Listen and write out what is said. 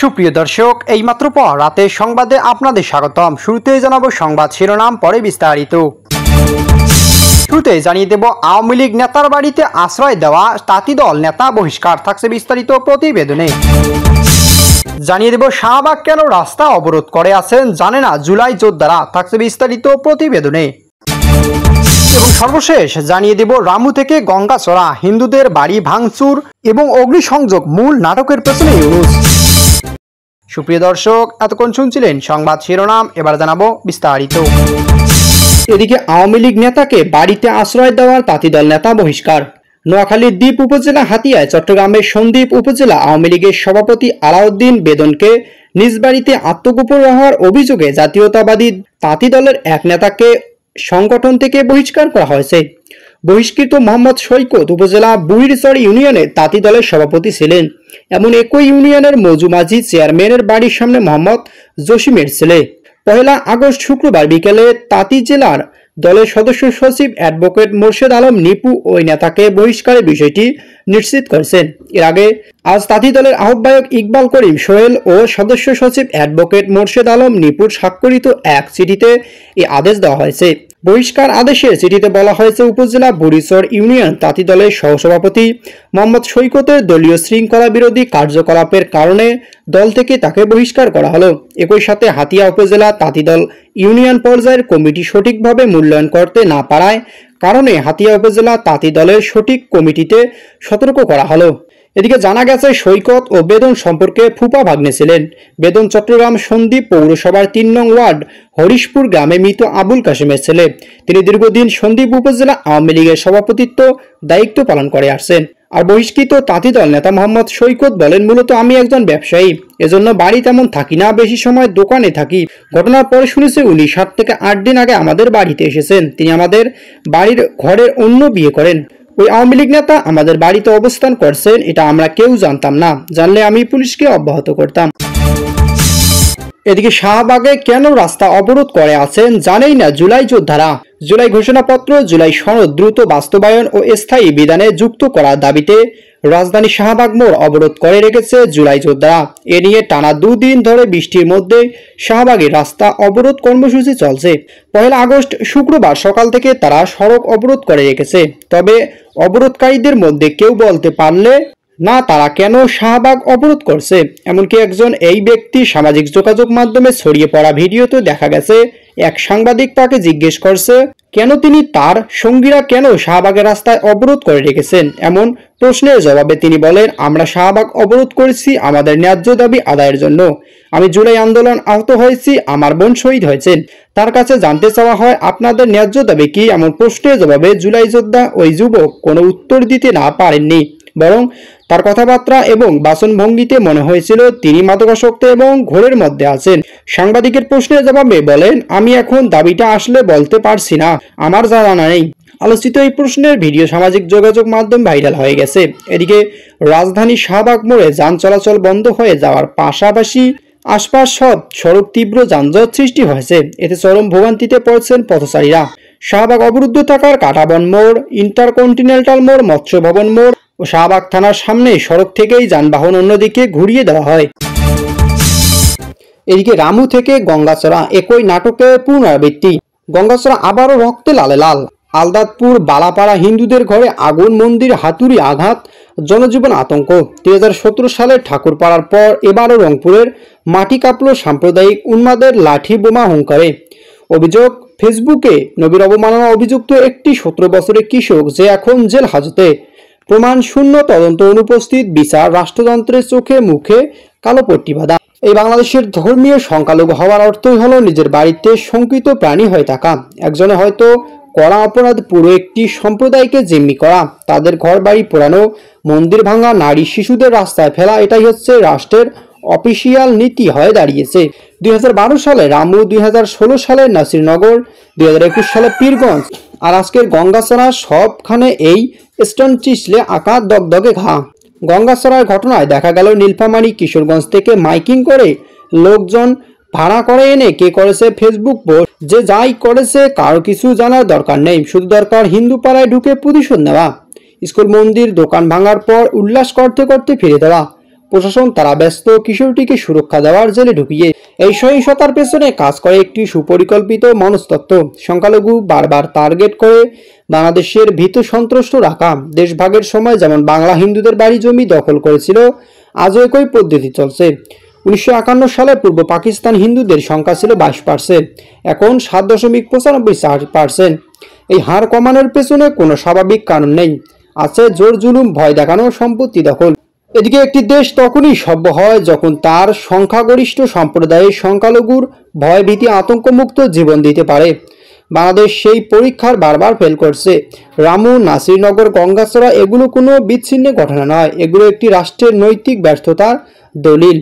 সুপ্রিয় দর্শক, এইমাত্র পর রাতের সংবাদে আপনাদের স্বাগতম। শুরুতেই জানাবো সংবাদ শিরোনাম, পরে বিস্তারিত। শুরুতে জানিয়ে দেব, আওয়ামী লীগ নেতার বাড়িতে আশ্রয় দেওয়া তাঁতি দল নেতা বহিষ্কার, থাকছে বিস্তারিত প্রতিবেদনে। জানিয়ে দেব, শাহবাগ কেন রাস্তা অবরোধ করে আছেন জানে না জুলাই যোদ্ধারা, থাকছে বিস্তারিত প্রতিবেদনে। এবং সর্বশেষ জানিয়ে দেব, রামু থেকে গঙ্গাচড়া হিন্দুদের বাড়ি ভাঙচুর এবং অগ্নিসংযোগ মূল নাটকের পেছনে ইউনুস। সুপ্রিয় দর্শক, এতক্ষণ শুনছিলেন সংবাদ শিরোনাম, এবার জানাবো বিস্তারিত। এদিকে আওয়ামী লীগ নেতাকে বাড়িতে আশ্রয় দেওয়ার তাঁতি দল নেতা বহিষ্কার। নোয়াখালীর দ্বীপ উপজেলা হাতিয়ায় চট্টগ্রামের সন্দ্বীপ উপজেলা আওয়ামী লীগের সভাপতি আলাউদ্দিন বেদনকে নিজ বাড়িতে আত্মগোপন হওয়ার অভিযোগে জাতীয়তাবাদী তাঁতি দলের এক নেতাকে সংগঠন থেকে বহিষ্কার করা হয়েছে। বহিষ্কৃত মোহাম্মদ সৈকত উপজেলা বুড়িরচর ইউনিয়নের তাঁতি দলের সভাপতি ছিলেন। এমন একই ইউনিয়নের মৌজুমাঝি চেয়ারম্যানের বাড়ির সামনে মোহাম্মদ জসিমের ছেলে 1 আগস্ট শুক্রবার বিকেলে তাঁতি জেলার দলের সদস্য সচিব অ্যাডভোকেট মোর্শেদ আলম নিপু ওই নেতাকে বহিষ্কারের বিষয়টি নিশ্চিত করেছেন। এর আগে আজ তাঁতি দলের আহ্বায়ক ইকবাল করিম সোহেল ও সদস্য সচিব অ্যাডভোকেট মোর্শেদ আলম নিপুর স্বাক্ষরিত এক চিঠিতে এই আদেশ দেওয়া হয়েছে। বহিষ্কার আদেশের চিঠিতে বলা হয়েছে, উপজেলা বুড়িচর ইউনিয়ন তাঁতি দলের সহসভাপতি মোহাম্মদ সৈকতের দলীয় শৃঙ্খলা বিরোধী কার্যকলাপের কারণে দল থেকে তাকে বহিষ্কার করা হলো। একই সাথে হাতিয়া উপজেলা তাঁতি দল ইউনিয়ন পর্যায়ের কমিটি সঠিকভাবে মূল্যায়ন করতে না পারায় কারণে হাতিয়া উপজেলা তাঁতি দলের সঠিক কমিটিতে সতর্ক করা হলো। এদিকে জানা গেছে, সৈকত ও বেদন সম্পর্কে ফুপা ভাগ্নে ছিলেন। বেদন চট্টগ্রাম সন্দ্বীপ পৌরসভার 3 নং ওয়ার্ড হরিশপুর গ্রামে মৃত আবুল কাশেমের ছেলে। তিনি দীর্ঘদিন সন্দ্বীপ উপজেলা আওয়ামী লীগের সভাপতিত্ব দায়িত্ব পালন করে আসছেন। আর বহিষ্কৃত তাঁতি দল নেতা মোহাম্মদ সৈকত বলেন, মূলত আমি একজন ব্যবসায়ী, এজন্য বাড়ি তেমন থাকি না, বেশি সময় দোকানে থাকি। ঘটনার পরে শুনেছি উনি 7 থেকে 8 দিন আগে আমাদের বাড়িতে এসেছেন। তিনি আমাদের বাড়ির ঘরের অন্য বিয়ে করেন। ওই আওয়ামী লীগ নেতা আমাদের বাড়িতে অবস্থান করছেন, এটা আমরা কেউ জানতাম না, জানলে আমি পুলিশকে অব্যাহত করতাম। এদিকে শাহবাগে কেন রাস্তা অবরোধ করে আছেন জানেই না জুলাই যোদ্ধারা। জুলাই ঘোষণাপত্র, জুলাই সনদ দ্রুত বাস্তবায়ন ও স্থায়ী বিধানে যুক্ত করার দাবিতে রাজধানী শাহবাগ মোড় অবরোধ করে রেখেছে জুলাই যোদ্ধারা। এ নিয়ে টানা 2 দিন ধরে বৃষ্টির মধ্যে শাহবাগের রাস্তা অবরোধ কর্মসূচি চলছে। 1 আগস্ট শুক্রবার সকাল থেকে তারা সড়ক অবরোধ করে রেখেছে। তবে অবরোধকারীদের মধ্যে কেউ বলতে পারলে না তারা কেন শাহবাগ অবরোধ করছে। এমনকি একজন এই ব্যক্তি সামাজিক যোগাযোগ মাধ্যমে ছড়িয়ে পড়া ভিডিওতে দেখা গেছে, এক সাংবাদিক তাকে জিজ্ঞেস করছে কেন তিনি তার সঙ্গীরা কেন শাহবাগের রাস্তায় অবরোধ করে রেখেছেন। এমন প্রশ্নের জবাবে তিনি বলেন, আমরা শাহবাগ অবরোধ করেছি আমাদের ন্যায্য দাবি আদায়ের জন্য। আমি জুলাই আন্দোলন আহত হয়েছি, আমার বোন শহীদ হয়েছেন। তার কাছে জানতে চাওয়া হয় আপনাদের ন্যায্য দাবি কি। এমন প্রশ্নের জবাবে জুলাই যোদ্ধা ওই যুবক কোনো উত্তর দিতে না পারেননি, বরং তার কথাবার্তা এবং বাচনভঙ্গিতে মনে হয়েছিল তিনি মাদকাসক্ত এবং ঘোরের মধ্যে আছেন। সাংবাদিকের প্রশ্নের জবাবে বলেন, আমি এখন দাবিটা আসলে বলতে পারছি না, আমার জানা নেই। আলোচিত এই প্রশ্নের ভিডিও সামাজিক যোগাযোগ মাধ্যম ভাইরাল হয়ে গেছে। এদিকে রাজধানী শাহবাগ মোড়ে যান চলাচল বন্ধ হয়ে যাওয়ার পাশাপাশি আশপাশ সব সড়ক তীব্র যানজট সৃষ্টি হয়েছে। এতে চরম ভোগান্তিতে পড়ছেন পথচারীরা। শাহবাগ অবরুদ্ধ থাকার কাঁটাবন মোড়, ইন্টারকন্টিনেন্টাল মোড়, মৎস্য ভবন মোড় ও শাহবাগ থানার সামনে সড়ক থেকেই যানবাহন অন্যদিকে ঘুরিয়ে দেওয়া হয়। এদিকে রামু থেকে গঙ্গাচড়া একই নাটকের পুনরাবৃত্তি। গঙ্গাচড়া আবারও রক্তে লালে লাল। আলদাতপুর বালাপাড়া হিন্দুদের ঘরে আগুন, মন্দির হাতুড়ি আঘাত, জনজীবন আতঙ্ক। 2017 সালে ঠাকুরপাড়ার পর এবারও রংপুরের মাটি কাঁপল সাম্প্রদায়িক উন্মাদের লাঠি বোমা হুঙ্কারে। অভিযোগ, ফেসবুকে নবীর অবমাননা অভিযুক্ত একটি 17 বছরের কিশোর যে এখন জেল হাজতে। প্রমাণ শূন্য, তদন্ত অনুপস্থিত, বিচার রাষ্ট্রযন্ত্রের চোখে মুখে কালো পট্টি বাঁধা। এই বাংলাদেশের ধর্মীয় সংখ্যালঘু হওয়ার অর্থই হলো নিজের বাড়িতে শঙ্কিত প্রাণী হয়ে থাকা। একজনে হয়তো কড়া অপরাধ পুরো একটি সম্প্রদায়কে জিম্মি করা, তাদের ঘর বাড়ি পোড়ানো, মন্দির ভাঙা, নারী শিশুদের রাস্তায় ফেলা, এটাই হচ্ছে রাষ্ট্রের অফিসিয়াল নীতি হয়ে দাঁড়িয়েছে। 2012 সালে রামু, 2016 সালে নাসিরনগর, 2021 সালে পীরগঞ্জ আর আজকের গঙ্গাচড়া, সবখানে এই স্টোন চিসলে আঁকা দগদগে ঘা। গঙ্গাচড়ার ঘটনায় দেখা গেল নীলফামারী কিশোরগঞ্জ থেকে মাইকিং করে লোকজন ভাড়া করে এনে কে করেছে ফেসবুক পোস্ট। যে যাই করেছে কারো কিছু জানার দরকার নেই, শুধু দরকার হিন্দু পাড়ায় ঢুকে প্রতিশোধ নেওয়া। স্কুল, মন্দির, দোকান ভাঙার পর উল্লাস করতে করতে ফিরে দেওয়া। প্রশাসন তারা ব্যস্ত কিশোরটিকে সুরক্ষা দেওয়ার জেলে ঢুকিয়ে। এই সহিংসতার পেছনে কাজ করে একটি সুপরিকল্পিত মনস্তত্ত্ব। সংখ্যালঘু বারবার টার্গেট করে বাংলাদেশের ভীত সন্ত্রস্ত রাখা। দেশভাগের সময় যেমন বাংলা হিন্দুদের বাড়ি জমি দখল করেছিল, আজও একই পদ্ধতি চলছে। 1951 সালে পূর্ব পাকিস্তান হিন্দুদের সংখ্যা ছিল 22%, এখন 7.95%। এই হার কমানোর পেছনে কোনো স্বাভাবিক কারণ নেই, আছে জোর জুলুম, ভয় দেখানো, সম্পত্তি দখল। এদিকে একটি দেশ তখনই সভ্য হয় যখন তার সংখ্যাগরিষ্ঠ সম্প্রদায়ের সংখ্যালঘুর ভয় ভীতি আতঙ্কমুক্ত জীবন দিতে পারে। বাংলাদেশ সেই পরীক্ষার বারবার ফেল করছে। রামু, নাসিরনগর, গঙ্গাচড়া এগুলো কোনো বিচ্ছিন্ন ঘটনা নয়, এগুলো একটি রাষ্ট্রের নৈতিক ব্যর্থতার দলিল।